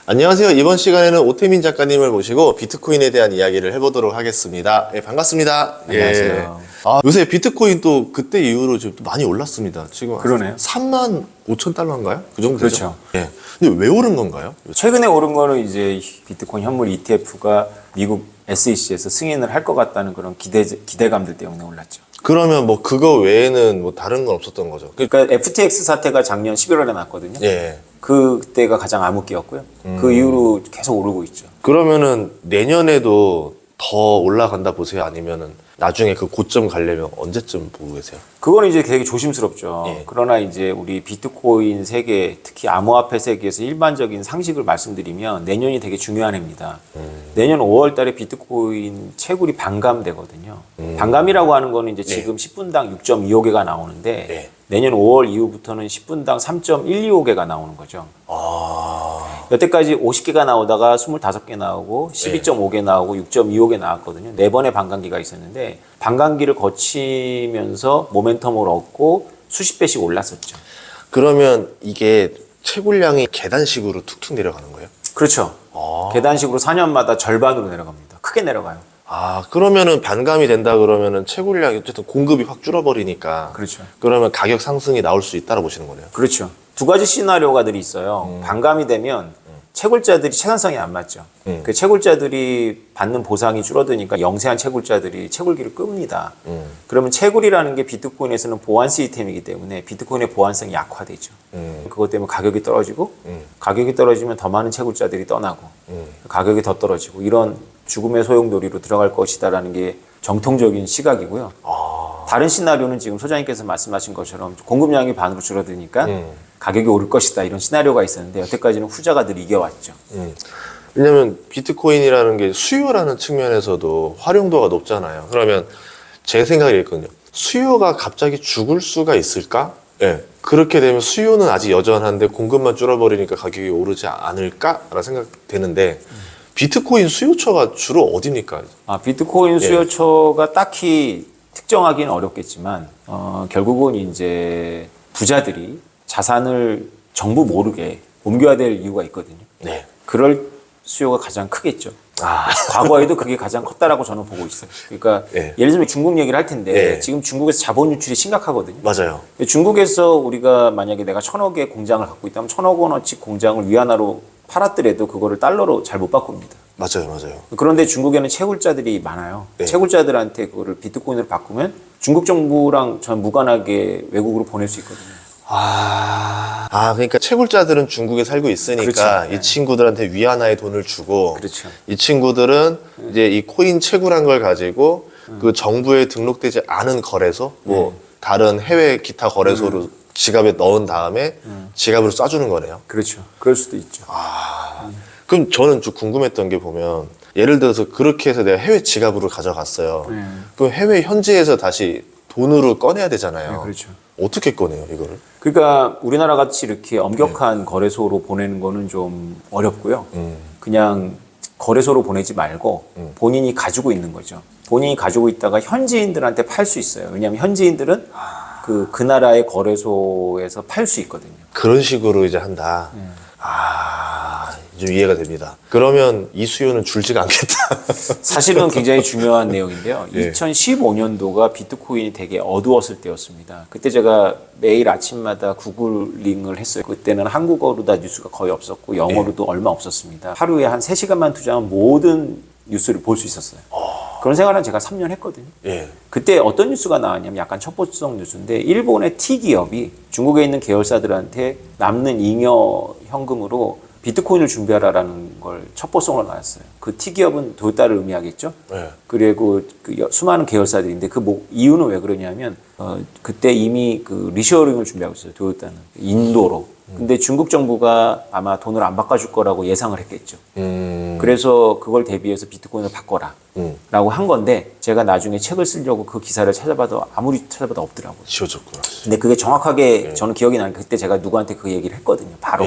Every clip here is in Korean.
안녕하세요. 이번 시간에는 오태민 작가님을 모시고 비트코인에 대한 이야기를 해보도록 하겠습니다. 예, 반갑습니다. 안녕하세요. 예. 요새 비트코인 또 그때 이후로 지금 또 많이 올랐습니다. 지금 그러네요. 35,000달러인가요? 그 정도 되죠? 그렇죠. 예. 근데 왜 오른 건가요? 최근에 오른 거는 이제 비트코인 현물 ETF가 미국 SEC에서 승인을 할 것 같다는 그런 기대감들 때문에 올랐죠. 그러면 뭐 그거 외에는 뭐 다른 건 없었던 거죠? 그러니까 FTX 사태가 작년 11월에 났거든요. 예. 그때가 가장 암흑기였고요. 그 이후로 계속 오르고 있죠. 그러면은 내년에도 더 올라간다 보세요? 아니면은 나중에 그 고점 가려면 언제쯤 보고 계세요? 그거는 이제 되게 조심스럽죠. 예. 그러나 이제 우리 비트코인 세계, 특히 암호화폐 세계에서 일반적인 상식을 말씀드리면 내년이 되게 중요한 해입니다. 내년 5월 달에 비트코인 채굴이 반감되거든요. 반감이라고 하는 거는 이제 지금 10분당 6.25개가 나오는데 네. 내년 5월 이후부터는 10분당 3.125개가 나오는 거죠. 여태까지 50개가 나오다가 25개 나오고 12.5개 나오고 6.25개 나왔거든요. 4번의 반감기가 있었는데 반감기를 거치면서 모멘텀을 얻고 수십 배씩 올랐었죠. 그러면 이게 채굴량이 계단식으로 툭툭 내려가는 거예요? 그렇죠. 계단식으로 4년마다 절반으로 내려갑니다. 크게 내려가요. 그러면은 반감이 된다 그러면은 채굴량이 어쨌든 공급이 확 줄어버리니까. 그렇죠. 그러면 가격 상승이 나올 수 있다고 보시는 거네요. 그렇죠. 두 가지 시나리오가 들이 있어요. 반감이 되면 채굴자들이 채산성이 안 맞죠. 그 채굴자들이 받는 보상이 줄어드니까 영세한 채굴자들이 채굴기를 끕니다. 그러면 채굴이라는 게 비트코인에서는 보안 시스템이기 때문에 비트코인의 보안성이 약화되죠. 그것 때문에 가격이 떨어지고 가격이 떨어지면 더 많은 채굴자들이 떠나고 가격이 더 떨어지고 이런 죽음의 소용돌이로 들어갈 것이다라는 게 정통적인 시각이고요. 다른 시나리오는 지금 소장님께서 말씀하신 것처럼 공급량이 반으로 줄어드니까 가격이 오를 것이다 이런 시나리오가 있었는데 여태까지는 후자가 늘 이겨왔죠. 왜냐면 비트코인이라는 게 수요라는 측면에서도 활용도가 높잖아요. 그러면 제 생각이 있거든요. 수요가 갑자기 죽을 수가 있을까? 예. 그렇게 되면 수요는 아직 여전한데 공급만 줄어버리니까 가격이 오르지 않을까라는 생각 되는데 비트코인 수요처가 주로 어디입니까? 비트코인 수요처가 딱히 특정하기는 어렵겠지만 결국은 이제 부자들이 자산을 정부 모르게 옮겨야 될 이유가 있거든요. 네. 그럴 수요가 가장 크겠죠. 과거에도 그게 가장 컸다라고 저는 보고 있어요. 그러니까 예를 들면 중국 얘기를 할 텐데 지금 중국에서 자본 유출이 심각하거든요. 맞아요. 중국에서 우리가 만약에 내가 1,000억의 공장을 갖고 있다면 1,000억 원어치 공장을 위안화로 팔았더라도 그거를 달러로 잘 못 바꿉니다. 맞아요. 그런데 중국에는 채굴자들이 많아요. 채굴자들한테 그거를 비트코인으로 바꾸면 중국 정부랑 전 무관하게 외국으로 보낼 수 있거든요. 그러니까 채굴자들은 중국에 살고 있으니까 그렇죠. 이 친구들한테 위안화의 돈을 주고 그렇죠. 이 친구들은 이제 이 코인 채굴한 걸 가지고 그 정부에 등록되지 않은 거래소 뭐 다른 해외 기타 거래소로 지갑에 넣은 다음에 지갑으로 쏴주는 거네요. 그렇죠. 그럴 수도 있죠. 그럼 저는 좀 궁금했던 게 보면 예를 들어서 그렇게 해서 내가 해외 지갑으로 가져갔어요. 그럼 해외 현지에서 다시 돈으로 꺼내야 되잖아요. 그렇죠. 어떻게 꺼내요, 이거를? 그러니까 우리나라 같이 이렇게 엄격한 거래소로 보내는 거는 좀 어렵고요. 그냥 거래소로 보내지 말고 본인이 가지고 있는 거죠. 본인이 가지고 있다가 현지인들한테 팔 수 있어요. 왜냐하면 현지인들은 그 나라의 거래소에서 팔 수 있거든요. 그런 식으로 이제 한다. 좀 이해가 됩니다. 그러면 이 수요는 줄지가 않겠다. 사실은 굉장히 중요한 내용인데요. 2015년도가 비트코인이 되게 어두웠을 때였습니다. 그때 제가 매일 아침마다 구글링을 했어요. 그때는 한국어로 다 뉴스가 거의 없었고 영어로도 얼마 없었습니다. 하루에 한 3시간만 투자하면 모든 뉴스를 볼 수 있었어요. 그런 생활은 제가 3년 했거든요. 그때 어떤 뉴스가 나왔냐면 약간 첩보성 뉴스인데 일본의 T기업이 중국에 있는 계열사들한테 남는 잉여 현금으로 비트코인을 준비하라라는 걸 첩보성으로 나왔어요. 그 T기업은 도요타를 의미하겠죠. 그리고 그 수많은 계열사들인데 이유는 왜 그러냐면 그때 이미 그 리셔링을 준비하고 있어요. 도요타는 인도로. 근데 중국 정부가 아마 돈을 안 바꿔줄 거라고 예상을 했겠죠. 그래서 그걸 대비해서 비트코인을 바꿔라 라고 한 건데 제가 나중에 책을 쓰려고 그 기사를 찾아봐도 아무리 찾아봐도 없더라고요. 지워졌구나. 근데 그게 정확하게 저는 기억이 나는 그때 제가 누구한테 그 얘기를 했거든요. 바로.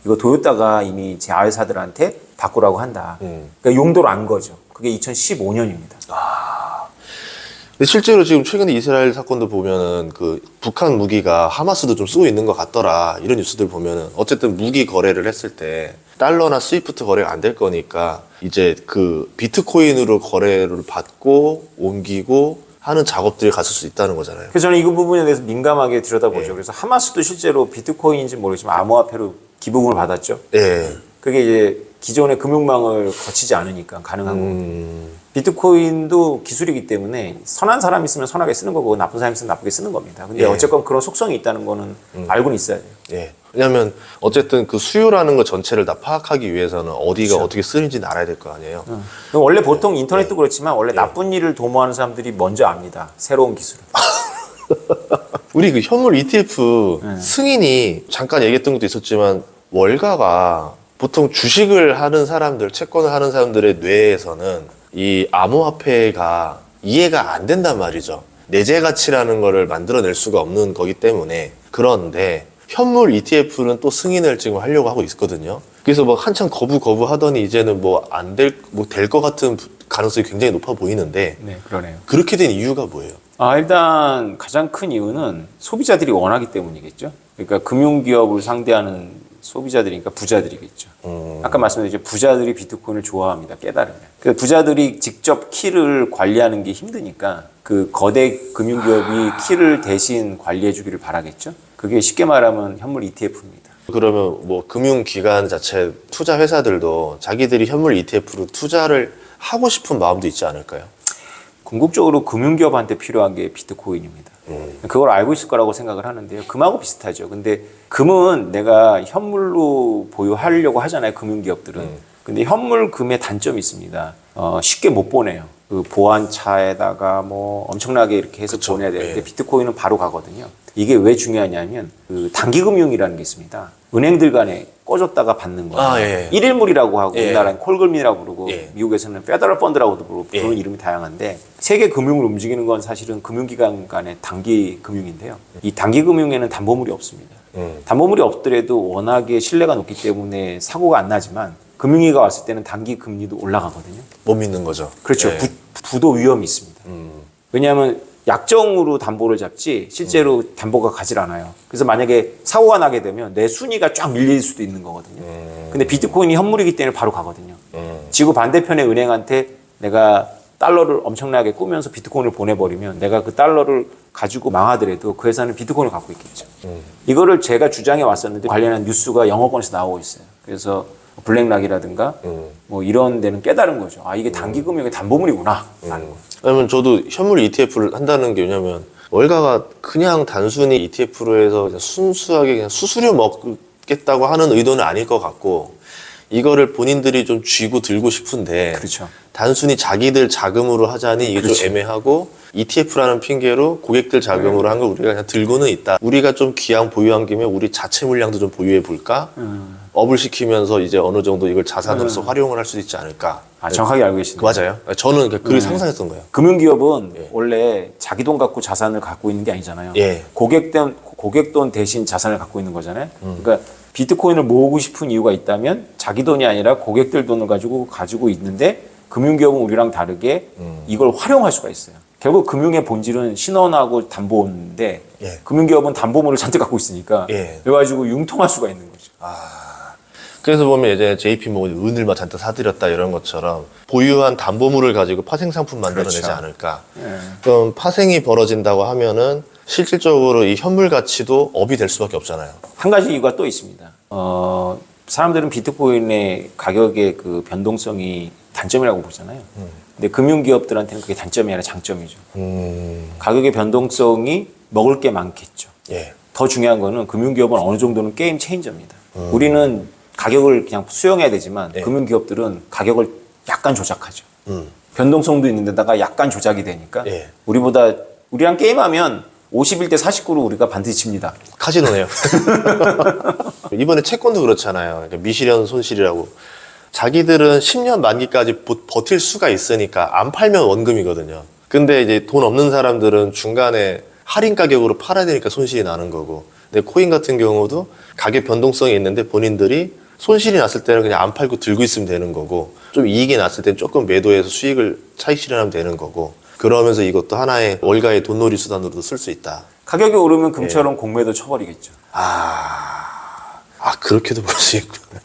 이거 도요타가 이미 제 아회사들한테 바꾸라고 한다. 그러니까 용도를 안 거죠. 그게 2015년입니다. 근데 실제로 지금 최근에 이스라엘 사건도 보면은 그 북한 무기가 하마스도 좀 쓰고 있는 것 같더라 이런 뉴스들 보면은 어쨌든 무기 거래를 했을 때 달러나 스위프트 거래가 안 될 거니까 이제 그 비트코인으로 거래를 받고 옮기고 하는 작업들이 갔을 수 있다는 거잖아요. 그래서 저는 이 부분에 대해서 민감하게 들여다보죠. 예. 그래서 하마스도 실제로 비트코인인지 모르겠지만 암호화폐로 기부금을 받았죠. 예. 그게 이제 기존의 금융망을 거치지 않으니까 가능한 거고. 비트코인도 기술이기 때문에 선한 사람이 있으면 선하게 쓰는 거고 나쁜 사람이 있으면 나쁘게 쓰는 겁니다. 근데 예. 어쨌건 그런 속성이 있다는 거는 알고는 있어야 돼요. 예. 왜냐하면 어쨌든 그 수요라는 것 전체를 다 파악하기 위해서는 어디가 그렇죠. 어떻게 쓰는지는 알아야 될 거 아니에요. 원래 보통 인터넷도 그렇지만 원래 나쁜 일을 도모하는 사람들이 먼저 압니다. 새로운 기술을. 우리 그 현물 ETF 승인이 잠깐 얘기했던 것도 있었지만 월가가 보통 주식을 하는 사람들, 채권을 하는 사람들의 뇌에서는 이 암호화폐가 이해가 안 된단 말이죠. 내재 가치라는 거를 만들어낼 수가 없는 거기 때문에. 그런데 현물 ETF는 또 승인을 지금 하려고 하고 있거든요. 그래서 막 한참 거부 하더니 이제는 뭐 안 될, 뭐 될 것 같은 가능성이 굉장히 높아 보이는데 네, 그러네요. 그렇게 된 이유가 뭐예요? 일단 가장 큰 이유는 소비자들이 원하기 때문이겠죠. 그러니까 금융기업을 상대하는 소비자들이니까 부자들이겠죠. 아까 말씀드렸죠. 부자들이 비트코인을 좋아합니다. 깨달으면. 그 부자들이 직접 키를 관리하는 게 힘드니까 그 거대 금융기업이 키를 대신 관리해 주기를 바라겠죠. 그게 쉽게 말하면 현물 ETF입니다. 그러면 뭐 금융기관 자체 투자 회사들도 자기들이 현물 ETF로 투자를 하고 싶은 마음도 있지 않을까요? 궁극적으로 금융기업한테 필요한 게 비트코인입니다. 그걸 알고 있을 거라고 생각을 하는데요. 금하고 비슷하죠. 근데 금은 내가 현물로 보유하려고 하잖아요. 금융기업들은. 근데 현물 금의 단점이 있습니다. 쉽게 못 보내요. 그 보안차에다가 뭐 엄청나게 이렇게 해서 그쵸. 보내야 되는데 예. 비트코인은 바로 가거든요. 이게 왜 중요하냐면 그 단기금융이라는 게 있습니다. 은행들 간에 꿔줬다가 받는 거예요. 예. 일일물이라고 하고 예. 우리나라는 콜금이라고 부르고 예. 미국에서는 페더럴 펀드라고도 부르고 예. 부르는 이름이 다양한데 세계 금융을 움직이는 건 사실은 금융기관 간의 단기 금융인데요. 이 단기 금융에는 담보물이 없습니다. 담보물이 없더라도 워낙에 신뢰가 높기 때문에 사고가 안 나지만 금융위기가 왔을 때는 단기 금리도 올라가거든요. 못 믿는 거죠. 그렇죠. 예. 부도 위험이 있습니다. 왜냐하면 약정으로 담보를 잡지 실제로 담보가 가질 않아요. 그래서 만약에 사고가 나게 되면 내 순위가 쫙 밀릴 수도 있는 거거든요. 근데 비트코인이 현물이기 때문에 바로 가거든요. 지구 반대편의 은행한테 내가 달러를 엄청나게 꾸면서 비트코인을 보내버리면 내가 그 달러를 가지고 망하더라도 그 회사는 비트코인을 갖고 있겠죠. 이거를 제가 주장해 왔었는데 관련한 뉴스가 영어권에서 나오고 있어요. 그래서 블랙락이라든가 뭐 이런 데는 깨달은 거죠. 이게 단기금융의 담보물이구나 라는 거. 왜냐면 저도 현물 ETF를 한다는 게 왜냐면 월가가 그냥 단순히 ETF로 해서 그냥 순수하게 그냥 수수료 먹겠다고 하는 의도는 아닐 것 같고 이거를 본인들이 좀 쥐고 들고 싶은데 그렇죠. 단순히 자기들 자금으로 하자니 이게 그렇죠. 좀 애매하고 ETF라는 핑계로 고객들 자금으로 한 걸 우리가 그냥 들고는 있다. 우리가 좀 기왕 보유한 김에 우리 자체 물량도 좀 보유해 볼까? 업을 시키면서 이제 어느 정도 이걸 자산으로서 활용을 할 수 있지 않을까? 정확하게 알고 계시네요. 맞아요. 저는 그렇게 상상했던 거예요. 금융기업은 원래 자기 돈 갖고 자산을 갖고 있는 게 아니잖아요. 예. 고객 돈 대신 자산을 갖고 있는 거잖아요. 그러니까 비트코인을 모으고 싶은 이유가 있다면 자기 돈이 아니라 고객들 돈을 가지고 있는데 금융기업은 우리랑 다르게 이걸 활용할 수가 있어요. 결국 금융의 본질은 신원하고 담보인데 예. 금융기업은 담보물을 잔뜩 갖고 있으니까 예. 그래가지고 융통할 수가 있는 거죠. 그래서 보면 예전에 JP모건이 은을 막 잔뜩 사들였다 이런 것처럼 보유한 담보물을 가지고 파생 상품 만들어내지 그렇죠. 않을까. 예. 그럼 파생이 벌어진다고 하면은 실질적으로 이 현물 가치도 업이 될 수밖에 없잖아요. 한 가지 이유가 또 있습니다. 사람들은 비트코인의 가격의 그 변동성이 단점이라고 보잖아요. 근데 금융기업들한테는 그게 단점이 아니라 장점이죠. 가격의 변동성이 먹을 게 많겠죠. 예. 더 중요한 거는 금융기업은 어느 정도는 게임 체인저입니다. 우리는 가격을 그냥 수용해야 되지만 예. 금융기업들은 가격을 약간 조작하죠. 변동성도 있는 데다가 약간 조작이 되니까 예. 우리랑 게임하면 51대 49로 우리가 반드시 집니다. 카지노네요. 이번에 채권도 그렇잖아요. 그러니까 미실현 손실이라고. 자기들은 10년 만기까지 버틸 수가 있으니까 안 팔면 원금이거든요. 근데 이제 돈 없는 사람들은 중간에 할인 가격으로 팔아야 되니까 손실이 나는 거고. 근데 코인 같은 경우도 가격 변동성이 있는데 본인들이 손실이 났을 때는 그냥 안 팔고 들고 있으면 되는 거고 좀 이익이 났을 때는 조금 매도해서 수익을 차익 실현하면 되는 거고 그러면서 이것도 하나의 월가의 돈놀이 수단으로도 쓸 수 있다. 가격이 오르면 금처럼 공매도 쳐버리겠죠. 그렇게도 볼 수 있구나.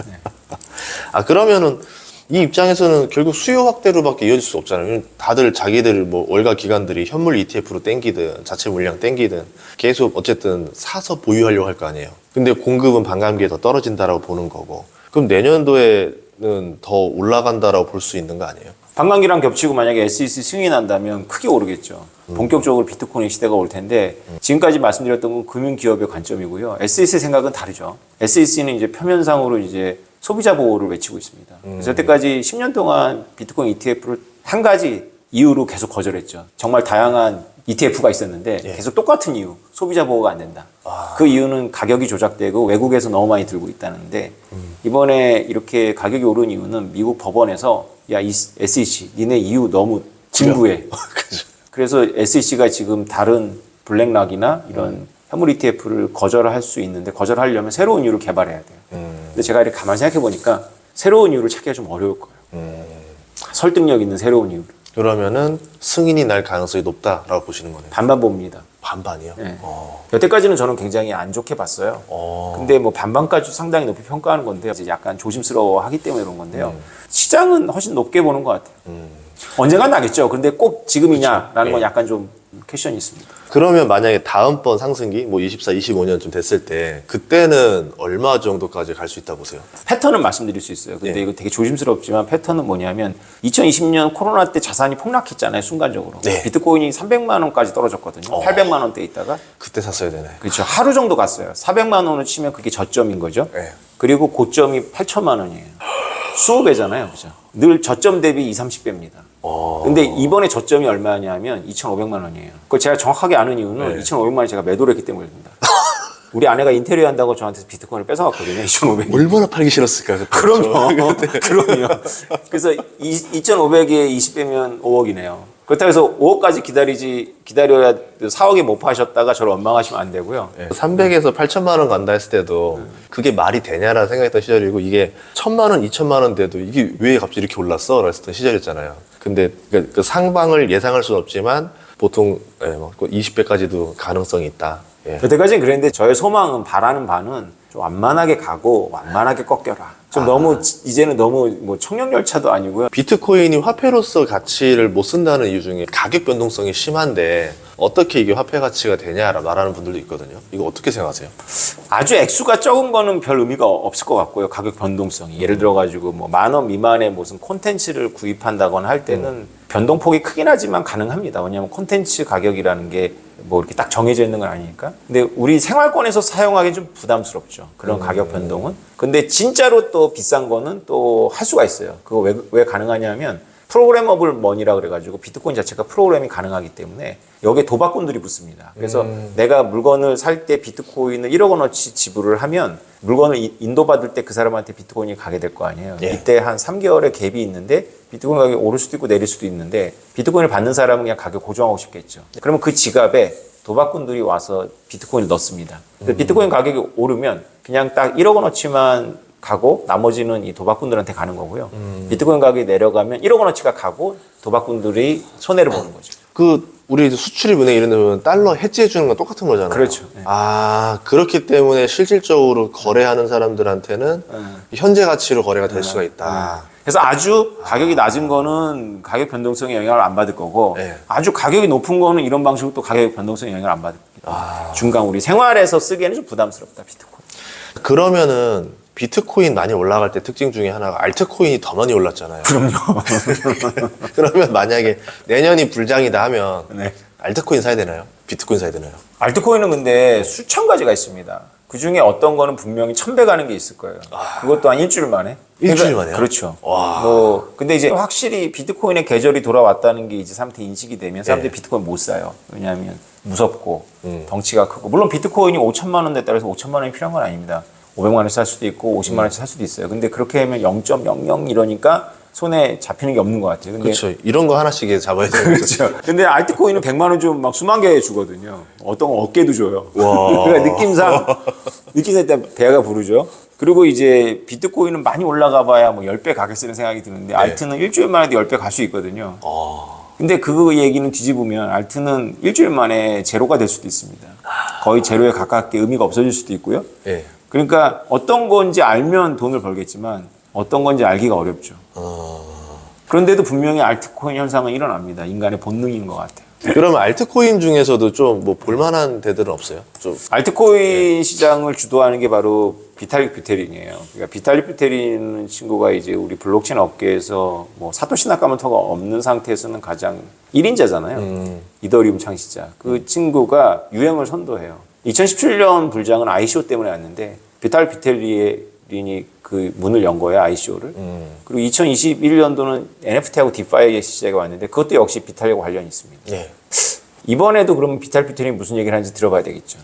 그러면은 이 입장에서는 결국 수요 확대로밖에 이어질 수 없잖아요. 다들 자기들 뭐 월가 기관들이 현물 ETF로 땡기든 자체 물량 땡기든 계속 어쨌든 사서 보유하려고 할 거 아니에요. 근데 공급은 반감기에 더 떨어진다라고 보는 거고, 그럼 내년도에는 더 올라간다라고 볼 수 있는 거 아니에요? 반감기랑 겹치고 만약에 SEC 승인이 난다면 크게 오르겠죠. 본격적으로 비트코인 시대가 올 텐데 지금까지 말씀드렸던 건 금융기업의 관점이고요. SEC 생각은 다르죠. SEC는 이제 표면상으로 이제 소비자 보호를 외치고 있습니다. 그래서 여태까지 10년 동안 비트코인 ETF를 한 가지 이유로 계속 거절했죠. 정말 다양한 ETF가 있었는데 계속 똑같은 이유, 소비자 보호가 안 된다. 그 이유는 가격이 조작되고 외국에서 너무 많이 들고 있다는데 이번에 이렇게 가격이 오른 이유는 미국 법원에서 야, 이 SEC 니네 이유 너무 진부해. 그래서 SEC가 지금 다른 블랙락이나 이런 현물 ETF를 거절할 수 있는데 거절하려면 새로운 이유를 개발해야 돼요. 근데 제가 이렇게 가만히 생각해 보니까 새로운 이유를 찾기가 좀 어려울 거예요. 설득력 있는 새로운 이유를. 그러면은 승인이 날 가능성이 높다라고 보시는 거네요. 반반 봅니다. 반반이요? 네. 여태까지는 저는 굉장히 안 좋게 봤어요. 근데 뭐 반반까지 상당히 높이 평가하는 건데요. 이제 약간 조심스러워하기 때문에 그런 건데요. 시장은 훨씬 높게 보는 것 같아요. 언젠간 나겠죠. 근데 꼭 지금이냐라는 건 약간 좀 퀘션이 있습니다. 그러면 만약에 다음번 상승기 뭐 24, 25년쯤 됐을 때 그때는 얼마 정도까지 갈 수 있다 보세요? 패턴은 말씀드릴 수 있어요. 근데 이거 되게 조심스럽지만 패턴은 뭐냐면 2020년 코로나 때 자산이 폭락했잖아요. 순간적으로. 비트코인이 300만 원까지 떨어졌거든요. 800만 원대 있다가. 그때 샀어야 되네. 그렇죠. 하루 정도 갔어요. 400만 원을 치면 그게 저점인 거죠. 그리고 고점이 8천만 원이에요. 수억 배잖아요. 그죠? 늘 저점 대비 20, 30배입니다. 근데 이번에 저점이 얼마냐면 2,500만 원이에요. 그걸 제가 정확하게 아는 이유는 2,500만 원 제가 매도를 했기 때문입니다. 우리 아내가 인테리어 한다고 저한테 비트코인을 뺏어갔거든요. 2,500. 얼마나 팔기 싫었을까? 그때. 그럼요. 그럼요. 그래서 2,500에 20배면 5억이네요. 그렇다고 해서 5억까지 기다려야 4억에 못 파셨다가 저를 원망하시면 안 되고요. 300에서 8천만 원 간다 했을 때도 그게 말이 되냐라는 생각했던 시절이고, 이게 1,000만 원, 2천만 원 돼도 이게 왜 갑자기 이렇게 올랐어? 라했던 시절이었잖아요. 근데 그 상방을 예상할 수는 없지만 보통 20배까지도 가능성이 있다. 여태까지는 그랬는데 저의 소망은 바라는 바는 좀 완만하게 가고 완만하게 꺾여라. 좀 너무 이제는 너무 뭐 청룡열차도 아니고요. 비트코인이 화폐로서 가치를 못 쓴다는 이유 중에 가격 변동성이 심한데 어떻게 이게 화폐 가치가 되냐 말하는 분들도 있거든요. 이거 어떻게 생각하세요? 아주 액수가 적은 거는 별 의미가 없을 것 같고요. 가격 변동성이. 예를 들어 가지고 뭐 10,000원 미만의 무슨 콘텐츠를 구입한다거나 할 때는 변동폭이 크긴 하지만 가능합니다. 왜냐하면 콘텐츠 가격이라는 게 뭐 이렇게 딱 정해져 있는 건 아니니까. 근데 우리 생활권에서 사용하기는 좀 부담스럽죠. 그런 가격 변동은. 근데 진짜로 또 비싼 거는 또 할 수가 있어요. 그거 왜 가능하냐면 프로그래머블 머니라 그래가지고 비트코인 자체가 프로그램이 가능하기 때문에 여기에 도박꾼들이 붙습니다. 그래서 내가 물건을 살 때 비트코인을 1억 원어치 지불을 하면 물건을 인도받을 때 그 사람한테 비트코인이 가게 될 거 아니에요. 이때 한 3개월의 갭이 있는데 비트코인 가격이 오를 수도 있고 내릴 수도 있는데 비트코인을 받는 사람은 그냥 가격 고정하고 싶겠죠. 그러면 그 지갑에 도박꾼들이 와서 비트코인을 넣습니다. 비트코인 가격이 오르면 그냥 딱 1억 원어치만 가고 나머지는 이 도박꾼들한테 가는 거고요. 비트코인 가격이 내려가면 1억 원어치가 가고 도박꾼들이 손해를 보는 거죠. 우리 수출입은행 이런 데 보면 달러 해지해 주는 건 똑같은 거잖아요. 그렇죠. 그렇기 때문에 실질적으로 거래하는 사람들한테는 현재 가치로 거래가 될 수가 있다. 그래서 아주 가격이 낮은 거는 가격 변동성에 영향을 안 받을 거고 아주 가격이 높은 거는 이런 방식으로 또 가격 변동성에 영향을 안 받을 겁니다. 중간 우리 생활에서 쓰기에는 좀 부담스럽다, 비트코인. 그러면은 비트코인 많이 올라갈 때 특징 중에 하나가 알트코인이 더 많이 올랐잖아요. 그럼요. 그러면 만약에 내년이 불장이다 하면 알트코인 사야 되나요? 비트코인 사야 되나요? 알트코인은 근데 수천 가지가 있습니다. 그 중에 어떤 거는 분명히 1,000배 가는 게 있을 거예요. 그것도 한 일주일 만에. 일주일 만에요? 그렇죠. 근데 이제 확실히 비트코인의 계절이 돌아왔다는 게 이제 사람들이 인식이 되면 사람들이 비트코인 못 사요. 왜냐하면 무섭고 덩치가 크고. 물론 비트코인이 5천만 원에 따라서 5천만 원이 필요한 건 아닙니다. 500만 원씩 살 수도 있고 50만 원씩 살 수도 있어요. 근데 그렇게 하면 0.00 이러니까 손에 잡히는 게 없는 것 같아요. 근데 그렇죠. 이런 거 하나씩 잡아야 되는 그렇죠. 근데 알트코인은 100만 원 좀 막 수만 개 주거든요. 어떤 건 어깨도 줘요. 와. 그러니까 느낌상 일단 배가 부르죠. 그리고 이제 비트코인은 많이 올라가 봐야 뭐 10배 가겠다는 생각이 드는데 알트는 일주일 만에도 10배 갈 수 있거든요. 근데 그 얘기는 뒤집으면 알트는 일주일 만에 제로가 될 수도 있습니다. 거의 제로에 가깝게 의미가 없어질 수도 있고요. 예. 그러니까 어떤 건지 알면 돈을 벌겠지만 어떤 건지 알기가 어렵죠. 그런데도 분명히 알트코인 현상은 일어납니다. 인간의 본능인 것 같아요. 그러면 알트코인 중에서도 좀 뭐 볼만한 데들은 없어요? 좀 알트코인 시장을 주도하는 게 바로 비탈릭 뷰테린이에요. 그러니까 비탈릭 뷰테린 친구가 이제 우리 블록체인 업계에서 뭐 사토시 나카모토가 없는 상태에서는 가장 1인자잖아요. 이더리움 창시자. 그 친구가 유행을 선도해요. 2017년 불장은 ICO 때문에 왔는데 비탈릭 뷰테린이 그 문을 연 거예요, ICO를. 그리고 2021년도는 NFT하고 디파이 시장이 왔는데 그것도 역시 비탈릭과 관련이 있습니다. 예. 이번에도 그러면 비탈 뷰테린이 무슨 얘기를 하는지 들어봐야 되겠죠.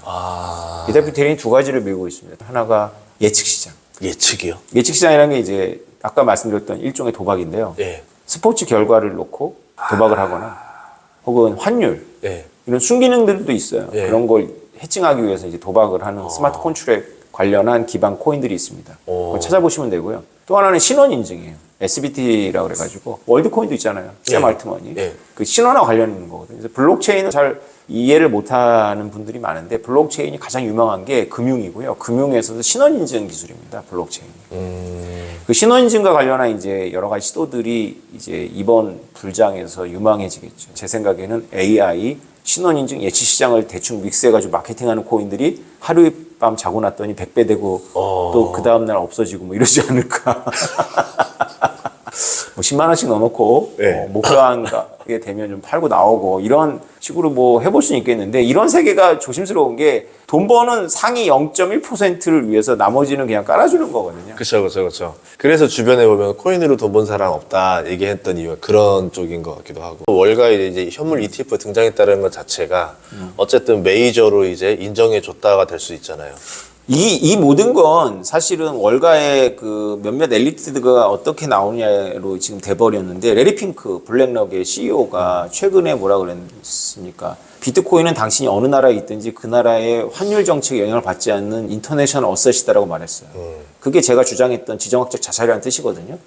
비탈 뷰테린이 두 가지를 밀고 있습니다. 하나가 예측 시장. 예측이요? 예측 시장이라는 게 이제 아까 말씀드렸던 일종의 도박인데요. 예. 스포츠 결과를 놓고 도박을 하거나 혹은 환율 예. 이런 순기능들도 있어요. 예. 그런 걸 해칭하기 위해서 이제 도박을 하는 스마트 컨트랙 관련한 기반 코인들이 있습니다. 그걸 찾아보시면 되고요. 또 하나는 신원 인증이에요. SBT라고 그래가지고 월드코인도 있잖아요. 샘 알트먼이. 예. 그 신원화 관련 있는 거거든요. 그래서 블록체인을 잘 이해를 못하는 분들이 많은데 블록체인이 가장 유명한 게 금융이고요. 금융에서도 신원 인증 기술입니다. 블록체인이. 그 신원 인증과 관련한 이제 여러 가지 시도들이 이제 이번 불장에서 유망해지겠죠. 제 생각에는 AI 신원 인증 예치 시장을 대충 믹스해가지고 마케팅하는 코인들이 하루에 밤 자고 났더니 100배 되고 또 그 다음날 없어지고 뭐 이러지 않을까. 뭐 10만 원씩 넣어놓고 네. 목표한 게 되면 좀 팔고 나오고 이런 식으로 뭐 해볼 수는 있겠는데 이런 세계가 조심스러운 게 돈 버는 상위 0.1%를 위해서 나머지는 그냥 깔아주는 거거든요. 그렇죠. 그래서 주변에 보면 코인으로 돈 번 사람 없다 얘기했던 이유가 그런 쪽인 것 같기도 하고 월가에 이제 현물 ETF 등장했다는 것 자체가 어쨌든 메이저로 이제 인정해줬다가 될 수 있잖아요. 이 모든 건 사실은 월가의 그 몇몇 엘리트가 어떻게 나오냐로 지금 돼버렸는데 레리 핑크 블랙럭의 CEO가 최근에 뭐라 그랬습니까? 비트코인은 당신이 어느 나라에 있든지 그 나라의 환율 정책에 영향을 받지 않는 인터내셔널 어셋이다라고 말했어요. 그게 제가 주장했던 지정학적 자산이라는 뜻이거든요.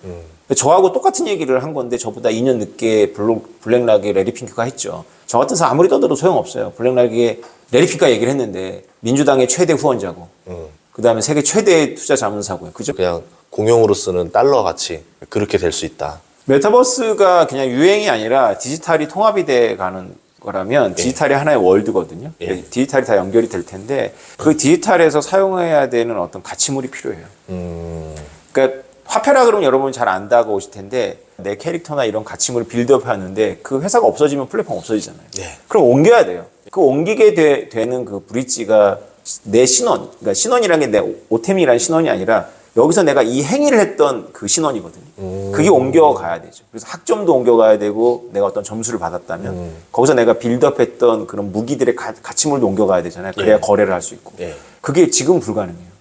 저하고 똑같은 얘기를 한 건데 저보다 2년 늦게 블랙락의 레리 핑크가 했죠. 저 같은 사람 아무리 떠들어도 소용없어요. 블랙락의 레리 핑크가 얘기를 했는데 민주당의 최대 후원자고 그다음에 세계 최대 투자 자문사고요. 그죠? 그냥 공용으로 쓰는 달러 같이 그렇게 될 수 있다. 메타버스가 그냥 유행이 아니라 디지털이 통합이 돼 가는 거라면 디지털이 하나의 월드거든요. 예. 디지털이 다 연결이 될 텐데 그 디지털에서 사용해야 되는 어떤 가치물이 필요해요. 그러니까 화폐라 그러면 여러분 잘 안다고 오실 텐데 내 캐릭터나 이런 가치물을 빌드업 하는데 그 회사가 없어지면 플랫폼 없어지잖아요. 네. 그럼 옮겨야 돼요. 그 옮기게 되는 그 브릿지가 내 신원, 그러니까 신원이라는 게 내 오템이라는 신원이 아니라 여기서 내가 이 행위를 했던 그 신원이거든요. 그게 옮겨가야 되죠. 그래서 학점도 옮겨가야 되고 내가 어떤 점수를 받았다면 거기서 내가 빌드업했던 그런 무기들의 가치물도 옮겨가야 되잖아요. 그래야 거래를 할 수 있고. 그게 지금 불가능해요.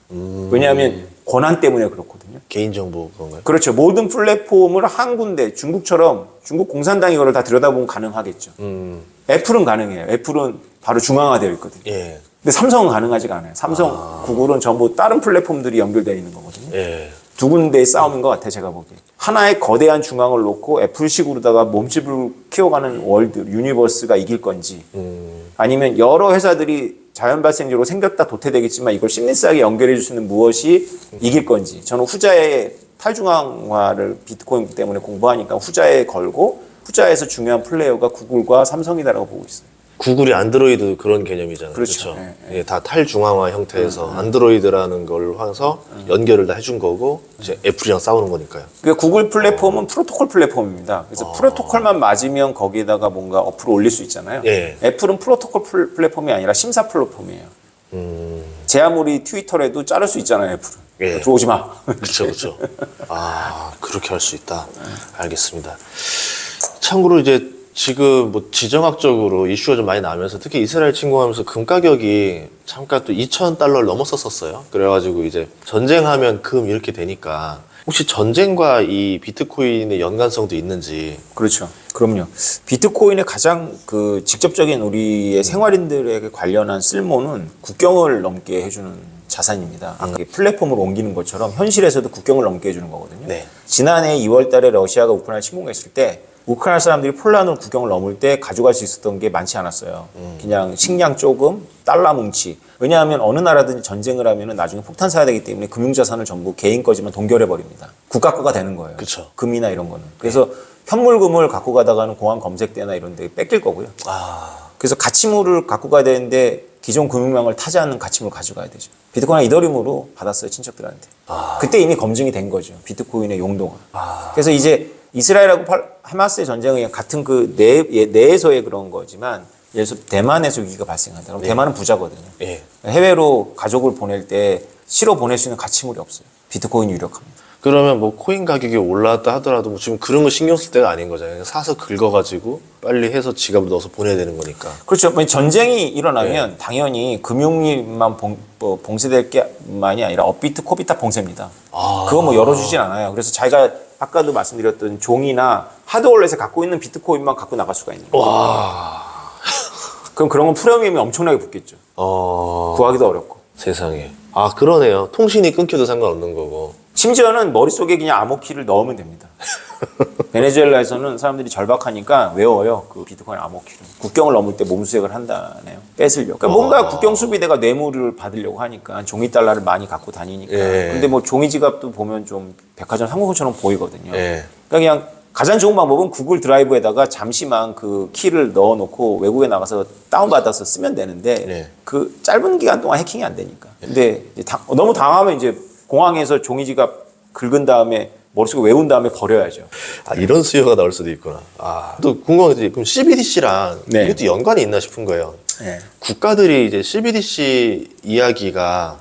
왜냐하면 권한 때문에 그렇거든요. 개인정보 그런가요? 그렇죠. 모든 플랫폼을 한 군데 중국처럼 중국 공산당이 이거를 다 들여다보면 가능하겠죠. 애플은 가능해요. 애플은 바로 중앙화되어 있거든요. 예. 근데 삼성은 가능하지가 않아요. 삼성, 구글은 전부 다른 플랫폼들이 연결되어 있는 거거든요. 예. 두 군데의 싸움인 것 같아요, 제가 보기에. 하나의 거대한 중앙을 놓고 애플식으로다가 몸집을 키워가는 월드, 유니버스가 이길 건지, 아니면 여러 회사들이 자연 발생적으로 생겼다 도태되겠지만 이걸 심리스하게 연결해 줄 수 있는 무엇이 이길 건지. 저는 후자의 탈중앙화를 비트코인 때문에 공부하니까 후자에 걸고 후자에서 중요한 플레이어가 구글과 삼성이다라고 보고 있어요. 구글이 안드로이드 그런 개념이잖아요. 그렇죠. 그렇죠? 예, 예, 다 탈중앙화 형태에서 안드로이드라는 걸 해서 연결을 다 해준 거고 이제 애플이랑 싸우는 거니까요. 그러니까 구글 플랫폼은 프로토콜 플랫폼입니다. 그래서 프로토콜만 맞으면 거기에다가 뭔가 어플을 올릴 수 있잖아요. 예. 애플은 프로토콜 플랫폼이 아니라 심사 플랫폼이에요. 제 아무리 트위터라도 자를 수 있잖아요, 애플은. 예. 들어오지 마. 그렇죠. 아, 그렇게 할 수 있다. 알겠습니다. 참고로 이제 지금 뭐 지정학적으로 이슈가 좀 많이 나면서 특히 이스라엘 침공하면서 금 가격이 잠깐 또 2,000달러를 넘었었어요. 그래가지고 이제 전쟁하면 금 이렇게 되니까 혹시 전쟁과 이 비트코인의 연관성도 있는지. 그렇죠. 그럼요. 비트코인의 가장 그 직접적인 우리의 생활인들에게 관련한 쓸모는 국경을 넘게 해주는 자산입니다. 아까 플랫폼을 옮기는 것처럼 현실에서도 국경을 넘게 해주는 거거든요. 네. 지난해 2월 달에 러시아가 우크라이나 침공했을 때 우크라이나 사람들이 폴란드 국경을 넘을 때 가져갈 수 있었던 게 많지 않았어요. 그냥 식량 조금, 달러 뭉치. 왜냐하면 어느 나라든지 전쟁을 하면 나중에 폭탄 사야 되기 때문에 금융자산을 전부 개인 거지만 동결해버립니다. 국가 거가 되는 거예요. 그쵸. 금이나 이런 거는. 그래서 현물금을 갖고 가다가는 공항 검색대나 이런 데 뺏길 거고요. 그래서 가치물을 갖고 가야 되는데 기존 금융망을 타지 않는 가치물을 가져가야 되죠. 비트코인이나 이더리움으로 받았어요, 친척들한테. 그때 이미 검증이 된 거죠. 비트코인의 용도가. 그래서 이제 이스라엘하고 하마스의 전쟁은 같은 그 내에서의 그런 거지만 예를 들어서 대만에서 위기가 발생한다. 그럼 대만은 부자거든요. 해외로 가족을 보낼 때 실어 보낼 수 있는 가치물이 없어요. 비트코인이 유력합니다. 그러면 뭐 코인 가격이 올랐다 하더라도 뭐 지금 그런 거 신경 쓸 때가 아닌 거잖아요. 그냥 사서 긁어가지고 빨리 해서 지갑에 넣어서 보내야 되는 거니까. 그렇죠. 전쟁이 일어나면 당연히 금융業만 봉쇄될 게만이 아니라 업비트, 코비타 봉쇄입니다. 그거 뭐 열어주진 않아요. 그래서 자기가 아까도 말씀드렸던 종이나 하드월렛에 갖고 있는 비트코인만 갖고 나갈 수가 있는 거예요. 그럼 그런 건 프리미엄이 엄청나게 붙겠죠. 구하기도 어렵고. 세상에. 그러네요. 통신이 끊겨도 상관없는 거고. 심지어는 머릿속에 그냥 암호키를 넣으면 됩니다. 베네수엘라에서는 사람들이 절박하니까 외워요. 그 비트코인 암호키를. 국경을 넘을 때 몸수색을 한다네요. 뺏으려고. 그러니까 뭔가 국경 수비대가 뇌물을 받으려고 하니까 종이 달러를 많이 갖고 다니니까. 근데 뭐 종이 지갑도 보면 좀 백화점 상품처럼 보이거든요. 그러니까 그냥 가장 좋은 방법은 구글 드라이브에다가 잠시만 그 키를 넣어놓고 외국에 나가서 다운받아서 쓰면 되는데 그 짧은 기간 동안 해킹이 안 되니까. 근데 이제 너무 당하면 이제 공항에서 종이지갑 긁은 다음에 머릿속에 외운 다음에 버려야죠. 이런 수요가 나올 수도 있구나. 또 궁금한 게 그럼 CBDC랑 이것도 연관이 있나 싶은 거예요. 국가들이 이제 CBDC 이야기가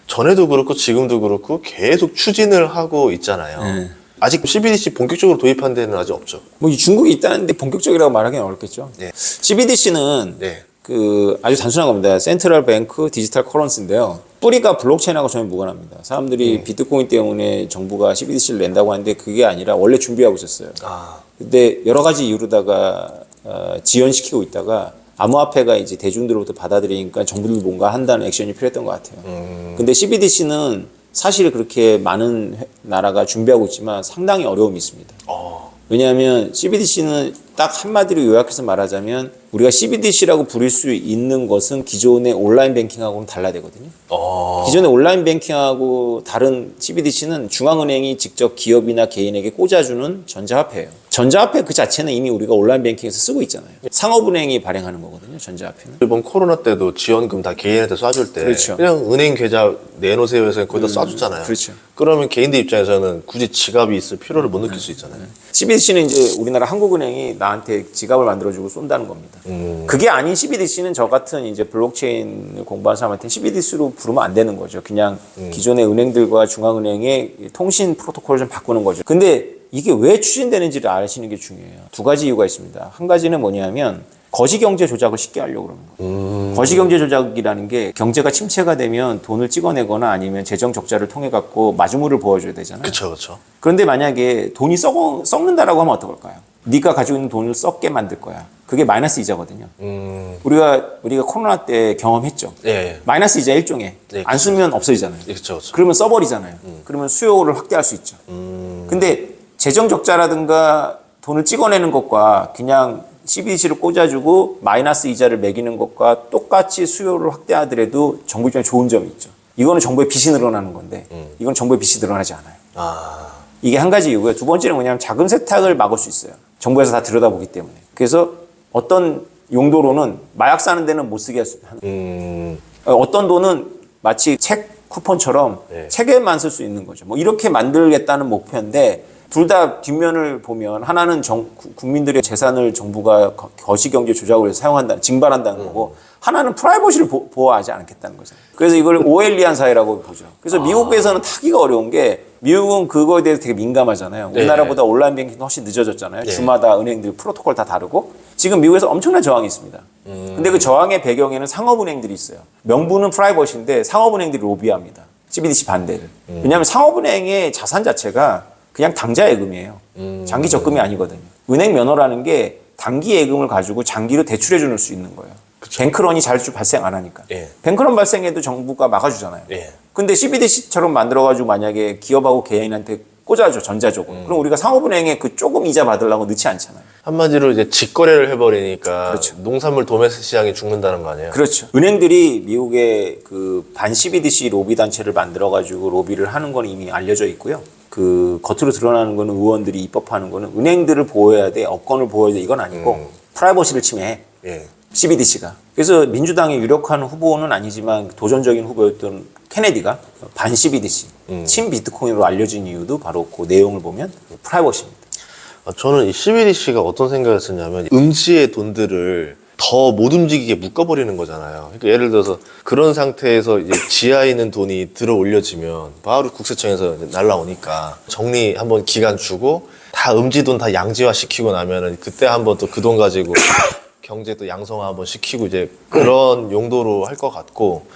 전에도 그렇고 지금도 그렇고 계속 추진을 하고 있잖아요. 아직 CBDC 본격적으로 도입한 데는 아직 없죠. 뭐 중국이 있다는데 본격적이라고 말하기는 어렵겠죠. CBDC는 그 아주 단순한 겁니다. 센트럴 뱅크 디지털 커런시인데요. 뿌리가 블록체인하고 전혀 무관합니다. 사람들이 비트코인 때문에 정부가 CBDC를 낸다고 하는데 그게 아니라 원래 준비하고 있었어요. 근데 여러 가지 이유로다가 지연시키고 있다가 암호화폐가 이제 대중들로부터 받아들이니까 정부도 뭔가 한다는 액션이 필요했던 것 같아요. 근데 CBDC는 사실 그렇게 많은 나라가 준비하고 있지만 상당히 어려움이 있습니다. 왜냐하면 CBDC는 딱 한마디로 요약해서 말하자면 우리가 CBDC라고 부를 수 있는 것은 기존의 온라인 뱅킹하고는 달라되거든요. 기존의 온라인 뱅킹하고 다른 CBDC는 중앙은행이 직접 기업이나 개인에게 꽂아주는 전자화폐예요. 전자화폐 그 자체는 이미 우리가 온라인 뱅킹에서 쓰고 있잖아요. 상업은행이 발행하는 거거든요, 전자화폐는. 이번 코로나 때도 지원금 다 개인한테 쏴줄 때 그렇죠. 그냥 은행 계좌 내놓으세요 해서 거기다 쏴줬잖아요. 그렇죠. 그러면 개인들 입장에서는 굳이 지갑이 있을 필요를 못 느낄 수 있잖아요. CBDC는 이제 우리나라 한국은행이 나한테 지갑을 만들어주고 쏜다는 겁니다. 그게 아닌 CBDC는 저 같은 이제 블록체인을 공부하는 사람한테는 CBDC로 부르면 안 되는 거죠. 그냥 기존의 은행들과 중앙은행의 통신 프로토콜을 좀 바꾸는 거죠. 근데 이게 왜 추진되는지를 아시는 게 중요해요. 두 가지 이유가 있습니다. 한 가지는 뭐냐면 거시경제 조작을 쉽게 하려고 그러는 거예요. 거시경제 조작이라는 게 경제가 침체가 되면 돈을 찍어내거나 아니면 재정 적자를 통해 갖고 마주물을 보여줘야 되잖아요. 그렇죠. 그런데 만약에 돈이 썩는다라고 하면 어떨까요? 네가 가지고 있는 돈을 썩게 만들 거야. 그게 마이너스 이자거든요. 우리가 코로나 때 경험했죠. 마이너스 이자 일종의 안 쓰면 없어지잖아요. 그렇죠. 그러면 써버리잖아요. 그러면 수요를 확대할 수 있죠. 근데 재정 적자라든가 돈을 찍어내는 것과 그냥 CBDC를 꽂아주고 마이너스 이자를 매기는 것과 똑같이 수요를 확대하더라도 정부 입장에 좋은 점이 있죠. 이거는 정부의 빚이 늘어나는 건데 이건 정부의 빚이 늘어나지 않아요. 이게 한 가지 이유고요. 두 번째는 뭐냐면 자금 세탁을 막을 수 있어요. 정부에서 다 들여다보기 때문에. 그래서 어떤 용도로는 마약 사는 데는 못 쓰게 하는 어떤 돈은 마치 책 쿠폰처럼 책에만 쓸 수 있는 거죠. 뭐 이렇게 만들겠다는 목표인데 둘 다 뒷면을 보면 하나는 국민들의 재산을 정부가 거시경제 조작을 해서 징발한다는 거고 하나는 프라이버시를 보호하지 않겠다는 거죠. 그래서 이걸 오엘리안 사회라고 보죠. 그래서 미국에서는 타기가 어려운 게 미국은 그거에 대해서 되게 민감하잖아요. 우리나라보다 온라인 뱅킹도 훨씬 늦어졌잖아요. 주마다 은행들 프로토콜 다 다르고 지금 미국에서 엄청난 저항이 있습니다. 근데 그 저항의 배경에는 상업은행들이 있어요. 명분은 프라이버시인데 상업은행들이 로비합니다. CBDC 반대를. 왜냐하면 상업은행의 자산 자체가 그냥 당좌 예금이에요. 장기 적금이 아니거든요. 은행 면허라는 게 단기 예금을 가지고 장기로 대출해 줄 수 있는 거예요. 그쵸. 뱅크런이 자주 발생 안 하니까. 뱅크런 발생해도 정부가 막아주잖아요. 근데 CBDC처럼 만들어가지고 만약에 기업하고 개인한테 꽂아줘, 전자적으로. 그럼 우리가 상업은행에 그 조금 이자 받으려고 넣지 않잖아요. 한마디로 이제 직거래를 해버리니까 그렇죠. 농산물 도매 시장이 죽는다는 거 아니에요? 그렇죠. 은행들이 미국의 그 반 CBDC 로비 단체를 만들어가지고 로비를 하는 건 이미 알려져 있고요. 그 겉으로 드러나는 거는 의원들이 입법하는 거는 은행들을 보호해야 돼, 업권을 보호해야 돼 이건 아니고 프라이버시를 침해해. 예. CBDC가. 그래서 민주당의 유력한 후보는 아니지만 도전적인 후보였던 케네디가 반 CBDC, 친 비트코인으로 알려진 이유도 바로 그 내용을 보면 프라이버시입니다. 저는 이 CBDC가 어떤 생각을 했었냐면 음지의 돈들을 더 못 움직이게 묶어버리는 거잖아요. 그러니까 예를 들어서 그런 상태에서 이제 지하에 있는 돈이 들어 올려지면 바로 국세청에서 날라오니까 정리 한번 기간 주고 다 음지 돈 다 양지화 시키고 나면은 그때 한번 또 그 돈 가지고 경제 또 양성화 한번 시키고 이제 그런 용도로 할 것 같고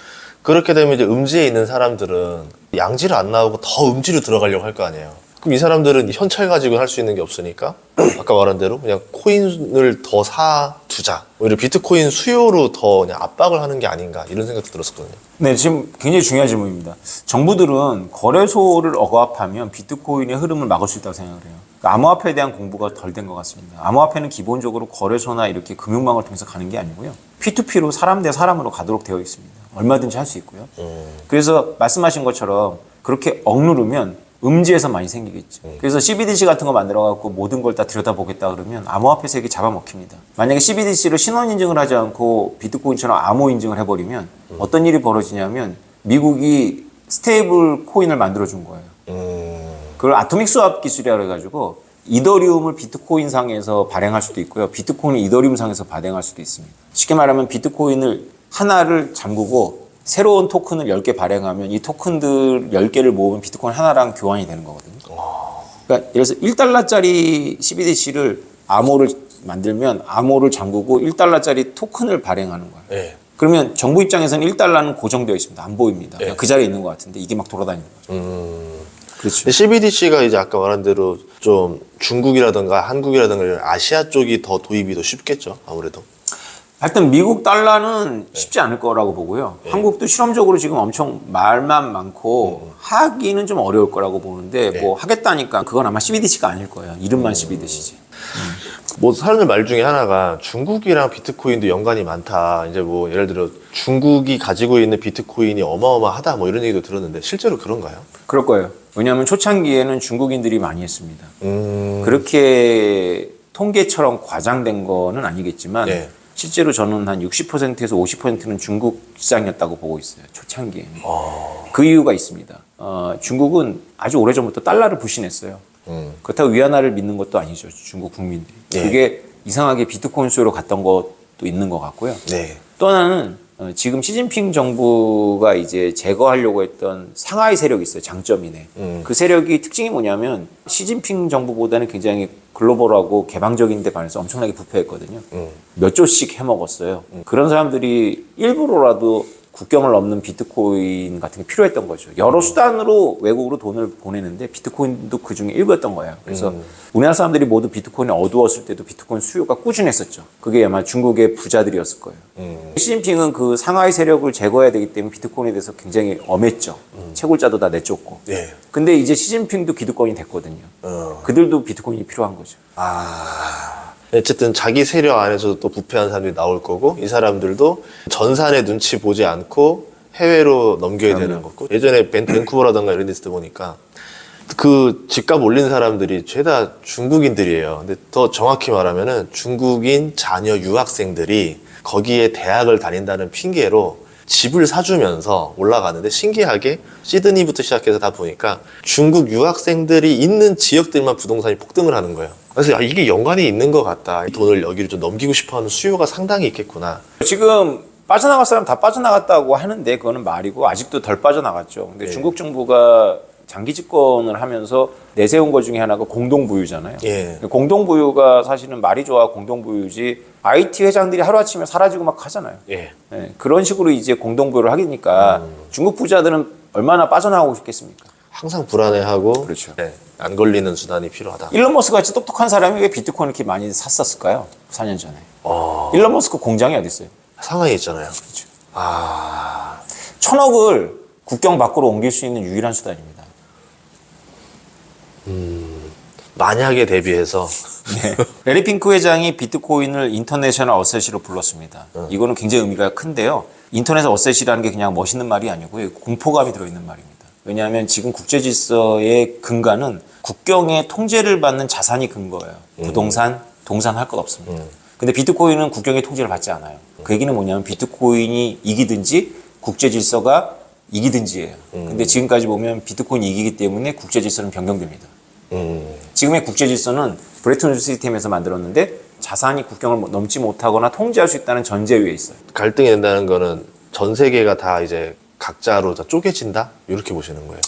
그렇게 되면 이제 음지에 있는 사람들은 양지를 안 나오고 더 음지로 들어가려고 할 거 아니에요. 그럼 이 사람들은 현찰 가지고 할 수 있는 게 없으니까 아까 말한 대로 그냥 코인을 더 사두자. 오히려 비트코인 수요로 더 그냥 압박을 하는 게 아닌가 이런 생각도 들었었거든요. 네, 지금 굉장히 중요한 질문입니다. 정부들은 거래소를 억압하면 비트코인의 흐름을 막을 수 있다고 생각을 해요. 그러니까 암호화폐에 대한 공부가 덜 된 것 같습니다. 암호화폐는 기본적으로 거래소나 이렇게 금융망을 통해서 가는 게 아니고요. P2P로 사람 대 사람으로 가도록 되어 있습니다. 얼마든지 할 수 있고요. 그래서 말씀하신 것처럼 그렇게 억누르면 음지에서 많이 생기겠죠. 그래서 CBDC 같은 거 만들어갖고 모든 걸 다 들여다보겠다 그러면 암호화폐 세계 잡아먹힙니다. 만약에 CBDC를 신원 인증을 하지 않고 비트코인처럼 암호 인증을 해버리면 어떤 일이 벌어지냐면 미국이 스테이블 코인을 만들어준 거예요. 그걸 아토믹 스왑 기술이라고 해가지고 이더리움을 비트코인 상에서 발행할 수도 있고요. 비트코인을 이더리움 상에서 발행할 수도 있습니다. 쉽게 말하면 비트코인을 하나를 잠그고 새로운 토큰을 10개 발행하면 이 토큰들 10개를 모으면 비트코인 하나랑 교환이 되는 거거든요. 그러니까 예를 들어서 1달러짜리 CBDC를 암호를 만들면 암호를 잠그고 1달러짜리 토큰을 발행하는 거예요. 네. 그러면 정부 입장에서는 1달러는 고정되어 있습니다. 안 보입니다. 네. 그냥 그 자리에 있는 것 같은데 이게 막 돌아다니는 거죠. 그렇죠. CBDC가 이제 아까 말한 대로 좀 중국이라든가 한국이라든가 이런 아시아 쪽이 더 도입이 더 쉽겠죠, 아무래도. 하여튼 미국 달러는 쉽지 않을 거라고 보고요. 한국도 실험적으로 지금 엄청 말만 많고 하기는 좀 어려울 거라고 보는데 뭐 하겠다니까 그건 아마 CBDC가 아닐 거예요. 이름만 CBDC지. 뭐 사람들 말 중에 하나가 중국이랑 비트코인도 연관이 많다. 이제 뭐 예를 들어 중국이 가지고 있는 비트코인이 어마어마하다. 뭐 이런 얘기도 들었는데 실제로 그런가요? 그럴 거예요. 왜냐하면 초창기에는 중국인들이 많이 했습니다. 그렇게 통계처럼 과장된 거는 아니겠지만 네. 실제로 저는 한 60%에서 50%는 중국 시장이었다고 보고 있어요. 초창기에는. 그 이유가 있습니다. 중국은 아주 오래전부터 달러를 불신했어요. 그렇다고 위안화를 믿는 것도 아니죠. 중국 국민들이. 네. 그게 이상하게 비트코인 수요로 갔던 것도 있는 것 같고요. 네. 또 하나는 지금 시진핑 정부가 이제 제거하려고 했던 상하이 세력이 있어요. 장점이네. 그 세력이 특징이 뭐냐면 시진핑 정부보다는 굉장히 글로벌하고 개방적인 데 반해서 엄청나게 부패했거든요. 몇 조씩 해먹었어요. 그런 사람들이 일부러라도 국경을 넘는 비트코인 같은 게 필요했던 거죠. 여러 수단으로 외국으로 돈을 보내는데 비트코인도 그 중에 일부였던 거예요. 그래서 우리나라 사람들이 모두 비트코인이 어두웠을 때도 비트코인 수요가 꾸준했었죠. 그게 아마 중국의 부자들이었을 거예요. 시진핑은 그 상하이 세력을 제거해야 되기 때문에 비트코인에 대해서 굉장히 엄했죠. 채굴자도 다 내쫓고. 네. 근데 이제 시진핑도 기득권이 됐거든요. 그들도 비트코인이 필요한 거죠. 어쨌든 자기 세력 안에서도 또 부패한 사람들이 나올 거고 이 사람들도 전산의 눈치 보지 않고 해외로 넘겨야 되는 거고 예전에 밴쿠버라든가 이런 데서 보니까 그 집값 올린 사람들이 죄다 중국인들이에요. 근데 더 정확히 말하면은 중국인 자녀 유학생들이 거기에 대학을 다닌다는 핑계로 집을 사주면서 올라가는데 신기하게 시드니부터 시작해서 다 보니까 중국 유학생들이 있는 지역들만 부동산이 폭등을 하는 거예요. 그래서 이게 연관이 있는 것 같다. 이 돈을 여기로 좀 넘기고 싶어하는 수요가 상당히 있겠구나. 지금 빠져나갈 사람 다 빠져나갔다고 하는데 그거는 말이고 아직도 덜 빠져나갔죠. 근데 네. 중국 정부가 장기 집권을 하면서 내세운 것 중에 하나가 공동부유잖아요. 예. 공동부유가 사실은 말이 좋아 공동부유지 IT 회장들이 하루아침에 사라지고 막 하잖아요. 예. 네, 그런 식으로 이제 공동부유를 하니까 중국 부자들은 얼마나 빠져나가고 싶겠습니까? 항상 불안해하고 그렇죠. 네, 안 걸리는 수단이 필요하다. 일론 머스크 같이 똑똑한 사람이 왜 비트코인을 이렇게 많이 샀었을까요? 4년 전에. 일론 머스크 공장이 어디 있어요? 상하이 있잖아요. 그렇죠. 1,000억을 국경 밖으로 옮길 수 있는 유일한 수단입니다. 만약에 대비해서 네. 레리 핑크 회장이 비트코인을 인터내셔널 어셋으로 불렀습니다. 이거는 굉장히 의미가 큰데요. 인터넷 어셋이라는 게 그냥 멋있는 말이 아니고요. 공포감이 들어있는 말입니다. 왜냐하면 지금 국제 질서의 근간은 국경의 통제를 받는 자산이 근거예요. 부동산, 동산 할 것 없습니다. 근데 비트코인은 국경의 통제를 받지 않아요. 그 얘기는 뭐냐면 비트코인이 이기든지 국제 질서가 이기든지예요. 근데 지금까지 보면 비트코인이 이기기 때문에 국제 질서는 변경됩니다. 지금의 국제 질서는 브레튼 우드 시스템에서 만들었는데 자산이 국경을 넘지 못하거나 통제할 수 있다는 전제 위에 있어요. 갈등이 된다는 거는 전 세계가 다 이제 각자로 다 쪼개진다? 이렇게 보시는 거예요.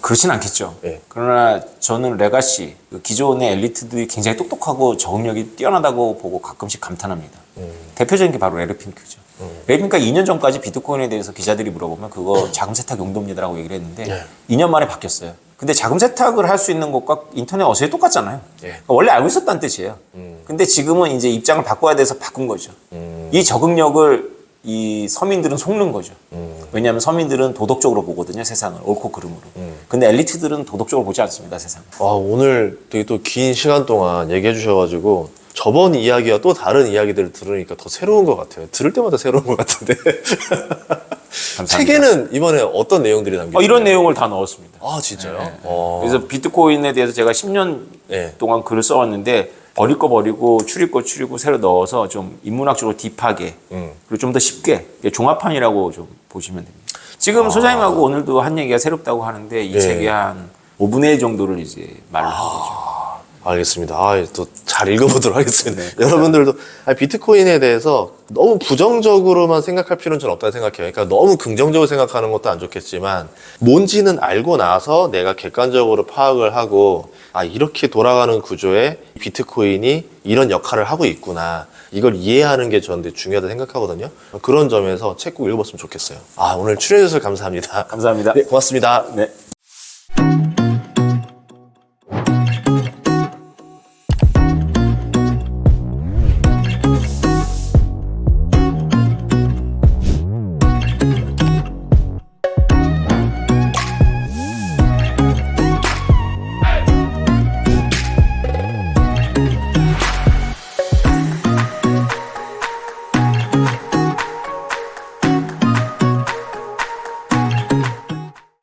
그렇진 않겠죠. 예. 그러나 저는 레가시, 기존의 엘리트들이 굉장히 똑똑하고 적응력이 뛰어나다고 보고 가끔씩 감탄합니다. 대표적인 게 바로 레리 핑크죠. 레리 핑크가 2년 전까지 비트코인에 대해서 기자들이 물어보면 그거 자금 세탁 용도입니다라고 얘기를 했는데 예. 2년 만에 바뀌었어요. 근데 자금 세탁을 할 수 있는 것과 인터넷 어세이 똑같잖아요. 예. 그러니까 원래 알고 있었다는 뜻이에요. 근데 지금은 이제 입장을 바꿔야 돼서 바꾼 거죠. 이 적응력을 이 서민들은 속는 거죠. 왜냐하면 서민들은 도덕적으로 보거든요, 세상을. 옳고 그름으로. 근데 엘리트들은 도덕적으로 보지 않습니다, 세상을. 오늘 되게 또 긴 시간 동안 얘기해 주셔가지고 저번 이야기와 또 다른 이야기들을 들으니까 더 새로운 것 같아요. 들을 때마다 새로운 것 같은데. 감사합니다. 책에는 이번에 어떤 내용들이 담겨있나요? 이런 내용을 다 넣었습니다. 아, 진짜요? 네. 어. 그래서 비트코인에 대해서 제가 10년 네. 동안 글을 써왔는데 버릴 거 버리고 추릴 거 추리고 새로 넣어서 좀 인문학적으로 딥하게 그리고 좀 더 쉽게 종합판이라고 좀 보시면 됩니다. 지금 소장님하고 오늘도 한 얘기가 새롭다고 하는데 이 네. 책의 한 5분의 1 정도를 이제 말을 한 거죠. 알겠습니다. 또 잘 읽어보도록 하겠습니다. 네. 여러분들도 비트코인에 대해서 너무 부정적으로만 생각할 필요는 전 없다고 생각해요. 그러니까 너무 긍정적으로 생각하는 것도 안 좋겠지만 뭔지는 알고 나서 내가 객관적으로 파악을 하고 이렇게 돌아가는 구조에 비트코인이 이런 역할을 하고 있구나. 이걸 이해하는 게 저한테 중요하다고 생각하거든요. 그런 점에서 책 꼭 읽어봤으면 좋겠어요. 오늘 출연해주셔서 감사합니다. 감사합니다. 네, 고맙습니다. 네.